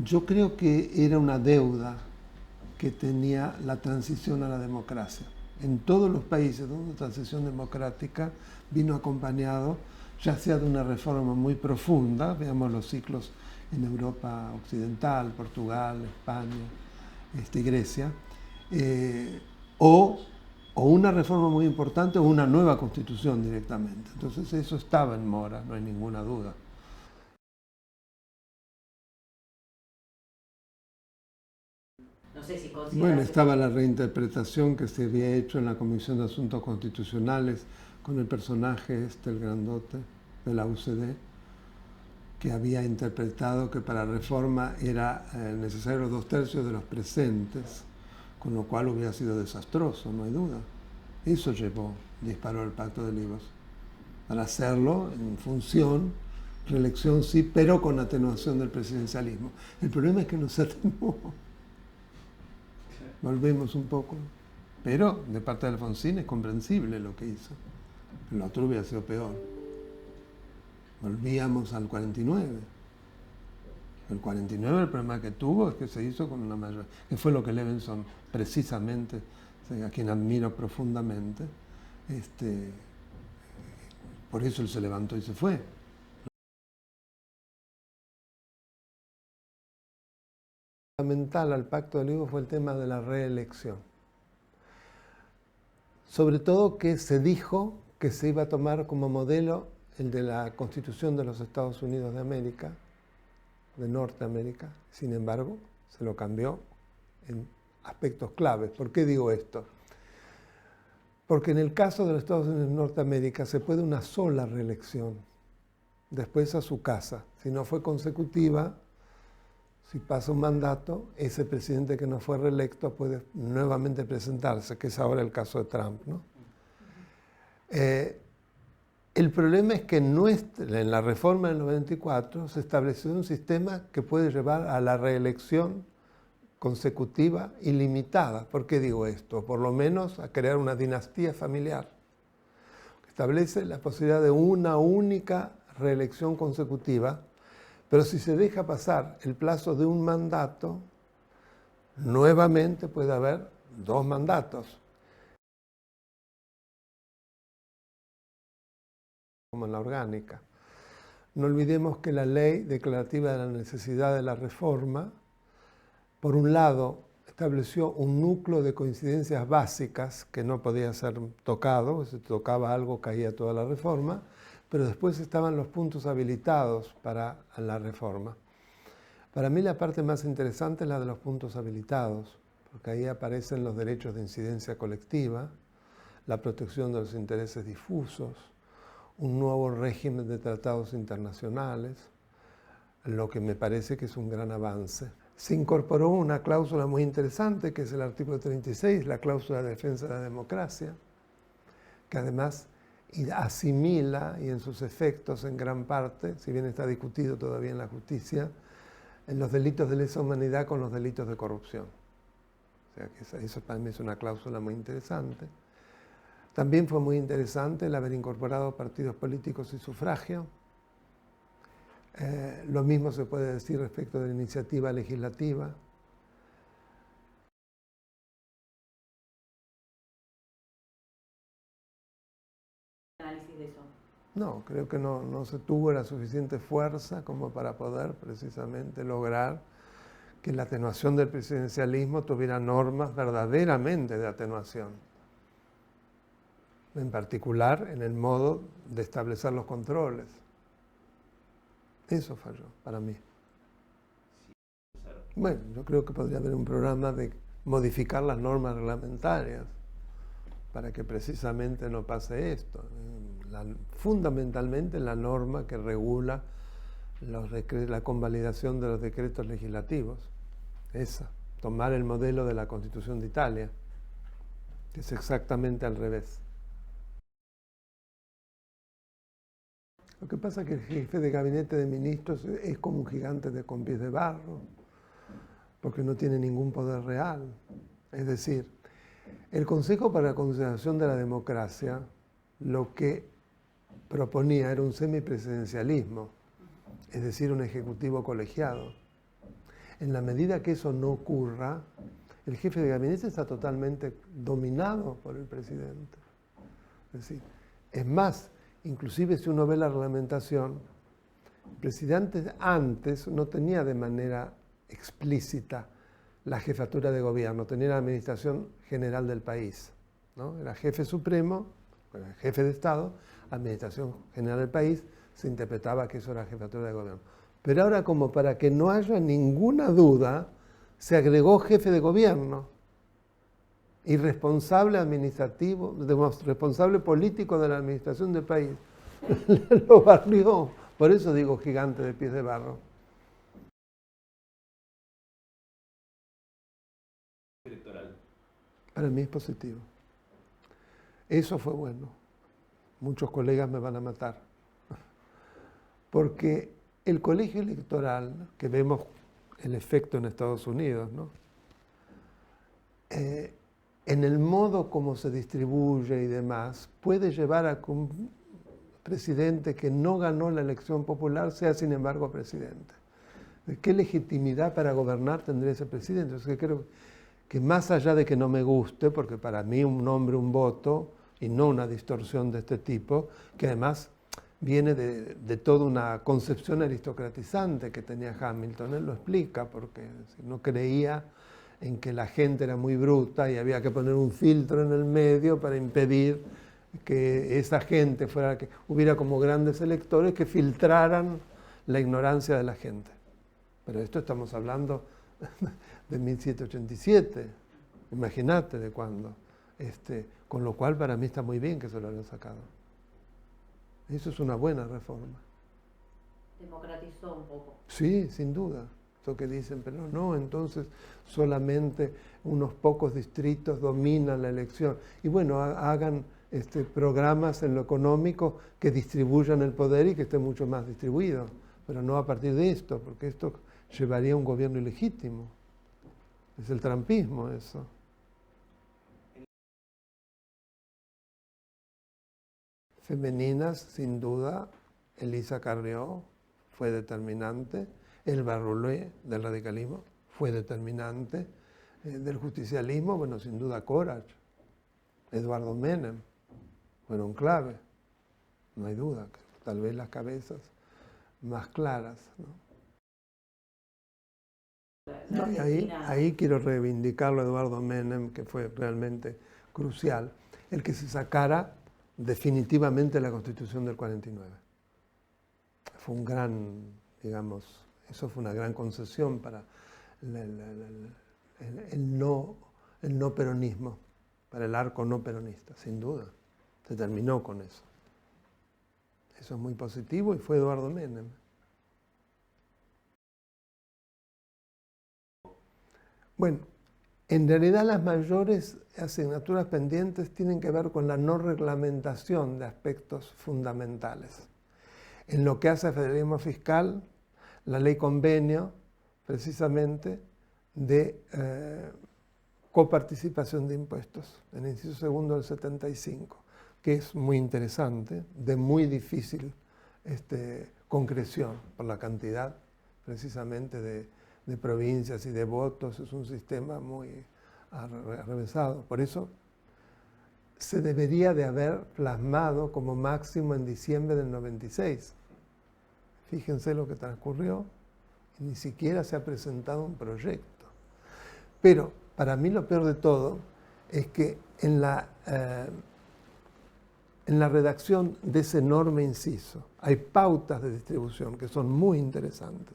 Yo creo que era una deuda que tenía la transición a la democracia. En todos los países donde la transición democrática vino acompañado ya sea de una reforma muy profunda, veamos los ciclos en Europa Occidental, Portugal, España, Grecia, o una reforma muy importante o una nueva constitución directamente. Entonces eso estaba en mora, no hay ninguna duda. No sé si Bueno, consideras... estaba la reinterpretación que se había hecho en la Comisión de Asuntos Constitucionales con el personaje el grandote de la UCD, que había interpretado que para reforma era necesario los 2/3 de los presentes, con lo cual hubiera sido desastroso, no hay duda. Eso disparó el Pacto de Olivos, para hacerlo en función, reelección sí, pero con atenuación del presidencialismo. El problema es que no se atenuó. Volvemos un poco. Pero de parte de Alfonsín es comprensible lo que hizo. Lo otro hubiera sido peor. Volvíamos al 49. El 49 el problema que tuvo es que se hizo con una mayoría, que fue lo que Levinson precisamente, a quien admiro profundamente, por eso él se levantó y se fue. Fundamental al Pacto de Olivos fue el tema de la reelección. Sobre todo que se dijo que se iba a tomar como modelo el de la Constitución de los Estados Unidos de América, de Norteamérica. Sin embargo, se lo cambió en aspectos claves. ¿Por qué digo esto? Porque en el caso de los Estados Unidos de Norteamérica se puede una sola reelección, después a su casa. Si no fue consecutiva, si pasa un mandato, ese presidente que no fue reelecto puede nuevamente presentarse, que es ahora el caso de Trump, ¿no? El problema es que en la reforma del 94 se estableció un sistema que puede llevar a la reelección consecutiva ilimitada. ¿Por qué digo esto? Por lo menos a crear una dinastía familiar. Establece la posibilidad de una única reelección consecutiva, pero si se deja pasar el plazo de un mandato, nuevamente puede haber 2 mandatos. Como en la orgánica. No olvidemos que la ley declarativa de la necesidad de la reforma, por un lado, estableció un núcleo de coincidencias básicas que no podía ser tocado, si tocaba algo caía toda la reforma, pero después estaban los puntos habilitados para la reforma. Para mí la parte más interesante es la de los puntos habilitados, porque ahí aparecen los derechos de incidencia colectiva, la protección de los intereses difusos, un nuevo régimen de tratados internacionales, lo que me parece que es un gran avance. Se incorporó una cláusula muy interesante, que es el artículo 36, la cláusula de defensa de la democracia, que además asimila, y en sus efectos en gran parte, si bien está discutido todavía en la justicia, en los delitos de lesa humanidad con los delitos de corrupción. O sea que eso para mí es una cláusula muy interesante. También fue muy interesante el haber incorporado partidos políticos y sufragio. Lo mismo se puede decir respecto de la iniciativa legislativa. Análisis de eso. No, creo que no se tuvo la suficiente fuerza como para poder precisamente lograr que la atenuación del presidencialismo tuviera normas verdaderamente de atenuación. En particular en el modo de establecer los controles. Eso falló para mí. Bueno, yo creo que podría haber un programa de modificar las normas reglamentarias para que precisamente no pase esto. Fundamentalmente la norma que regula la convalidación de los decretos legislativos. Esa. Tomar el modelo de la Constitución de Italia, que es exactamente al revés. Lo que pasa es que el jefe de gabinete de ministros es como un gigante con pies de barro, porque no tiene ningún poder real. Es decir, el Consejo para la Consolidación de la Democracia lo que proponía era un semipresidencialismo, es decir, un ejecutivo colegiado. En la medida que eso no ocurra, el jefe de gabinete está totalmente dominado por el presidente. Es decir, es más, inclusive si uno ve la reglamentación, el presidente antes no tenía de manera explícita la jefatura de gobierno, tenía la administración general del país, ¿no? Era jefe supremo, era jefe de Estado, administración general del país, se interpretaba que eso era jefatura de gobierno. Pero ahora, como para que no haya ninguna duda, se agregó jefe de gobierno y responsable administrativo, responsable político de la administración del país. Lo barrió. Por eso digo gigante de pies de barro. Electoral. Para mí es positivo. Eso fue bueno. Muchos colegas me van a matar. Porque el colegio electoral, que vemos el efecto en Estados Unidos, ¿no? En el modo como se distribuye y demás, puede llevar a que un presidente que no ganó la elección popular sea, sin embargo, presidente. ¿Qué legitimidad para gobernar tendría ese presidente? Entonces, creo que más allá de que no me guste, porque para mí un nombre, un voto, y no una distorsión de este tipo, que además viene de toda una concepción aristocratizante que tenía Hamilton. Él lo explica porque no creía en que la gente era muy bruta y había que poner un filtro en el medio para impedir que esa gente fuera, que hubiera como grandes electores que filtraran la ignorancia de la gente. Pero esto estamos hablando de 1787, imagínate de cuándo. Con lo cual para mí está muy bien que se lo hayan sacado. Eso es una buena reforma. Democratizó un poco. Sí, sin duda. Eso que dicen, pero no, entonces solamente unos pocos distritos dominan la elección. Y bueno, hagan programas en lo económico que distribuyan el poder y que esté mucho más distribuido. Pero no a partir de esto, porque esto llevaría a un gobierno ilegítimo. Es el trumpismo eso. Femeninas, sin duda, Elisa Carrió fue determinante, Elba Roulé del radicalismo fue determinante, del justicialismo, bueno, sin duda Corach, Eduardo Menem, fueron clave, no hay duda, tal vez las cabezas más claras, ¿no? No, y ahí quiero reivindicarlo a Eduardo Menem, que fue realmente crucial, el que se sacara definitivamente la Constitución del 49. Fue un gran, digamos, eso fue una gran concesión para el no peronismo, para el arco no peronista, sin duda. Se terminó con eso. Eso es muy positivo y fue Eduardo Menem. Bueno, en realidad las mayores asignaturas pendientes tienen que ver con la no reglamentación de aspectos fundamentales. En lo que hace al federalismo fiscal, la ley convenio, precisamente, de coparticipación de impuestos, en el inciso segundo del 75, que es muy interesante, de muy difícil concreción por la cantidad, precisamente, de provincias y de votos. Es un sistema muy arrevesado. Por eso se debería de haber plasmado como máximo en diciembre del 96. Fíjense lo que transcurrió y ni siquiera se ha presentado un proyecto. Pero para mí lo peor de todo es que en la redacción de ese enorme inciso hay pautas de distribución que son muy interesantes,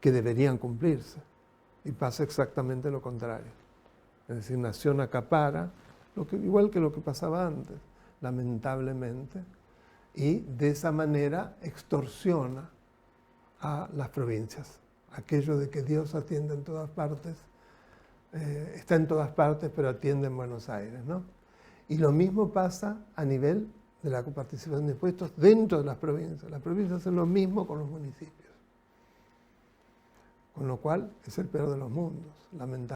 que deberían cumplirse, y pasa exactamente lo contrario. Es decir, Nación acapara, igual que lo que pasaba antes, lamentablemente, y de esa manera extorsiona a las provincias. Aquello de que Dios atiende en todas partes, está en todas partes, pero atiende en Buenos Aires, ¿no? Y lo mismo pasa a nivel de la coparticipación de impuestos dentro de las provincias. Las provincias hacen lo mismo con los municipios. Con lo cual es el peor de los mundos, lamentablemente.